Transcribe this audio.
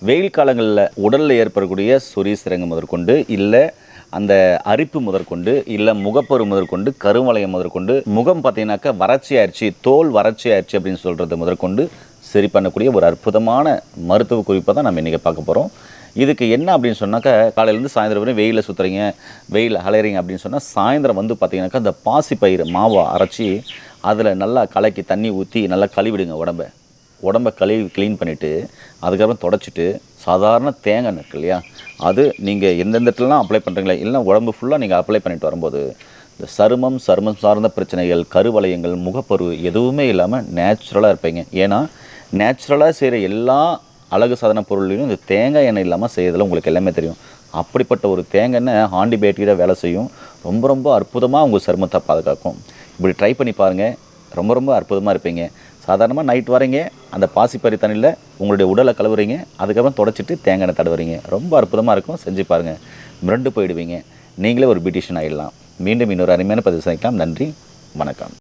வெயில் காலங்களில் உடலில் ஏற்படக்கூடிய சொறி சிரங்கு முதற்கொண்டு இல்லை அந்த அரிப்பு முதற்கொண்டு இல்லை முகப்பரு முதற்கொண்டு கருவளையம் முதற்கொண்டு முகம் பார்த்தீங்கன்னாக்கா வறட்சி ஆயிடுச்சு, தோல் வறட்சி ஆயிடுச்சு அப்படின்னு சொல்கிறது முதற்கொண்டு சரி பண்ணக்கூடிய ஒரு அற்புதமான மருத்துவ குறிப்பை தான் நம்ம இன்றைக்கி பார்க்க போகிறோம். இதுக்கு என்ன அப்படின்னு சொன்னாக்கா, காலையிலேருந்து சாயந்தரம் வரையும் வெயிலில் சுற்றுறீங்க, வெயில் அலையிறீங்க அப்படின்னு சொன்னால் சாயந்தரம் வந்து பார்த்தீங்கன்னாக்கா அந்த பாசிப்பயிறு மாவை அரைச்சி அதில் நல்லா கலக்கி தண்ணி ஊற்றி நல்லா கழுவிடுங்க. உடம்பை கழுவி க்ளீன் பண்ணிவிட்டு அதுக்கப்புறம் தொடச்சிட்டு சாதாரண தேங்காய் எண்ணெய் இருக்கு இல்லையா, அது நீங்கள் எந்தெந்த இடத்துலலாம் அப்ளை பண்ணுறீங்களா இல்லை உடம்பு ஃபுல்லாக நீங்கள் அப்ளை பண்ணிட்டு வரும்போது இந்த சருமம் சார்ந்த பிரச்சனைகள், கருவளையங்கள், முகப்பரு எதுவுமே இல்லாமல் நேச்சுரலாக இருப்பீங்க. ஏன்னா நேச்சுரலாக செய்கிற எல்லா அழகு சாதன பொருள்லையும் இந்த தேங்காய் எண்ணெய் இல்லாமல் செய்யறதில் உங்களுக்கு எல்லாமே தெரியும். அப்படிப்பட்ட ஒரு தேங்காய் எண்ணெய் ஆன்டிபயோட்டிக்காக வேலை செய்யும். ரொம்ப அற்புதமாக உங்கள் சருமத்தை பாதுகாக்கும். இப்படி ட்ரை பண்ணி பாருங்கள், ரொம்ப அற்புதமாக இருப்பீங்க. சாதாரணமாக நைட் வரீங்க, அந்த பாசிப்பறி தண்ணியில் உங்களுடைய உடலை கழுவுறீங்க, அதுக்கப்புறம் தொடச்சிட்டு தேங்காய் எண்ணெய் தடவுறீங்க. ரொம்ப அற்புதமாக இருக்கும். செஞ்சு பாருங்கள், மிரண்டு போயிடுவீங்க. நீங்களே ஒரு பியூட்டிஷியன் ஆகிடலாம். மீண்டும் இன்னொரு அருமையான பதிவு சந்திக்கலாம். நன்றி, வணக்கம்.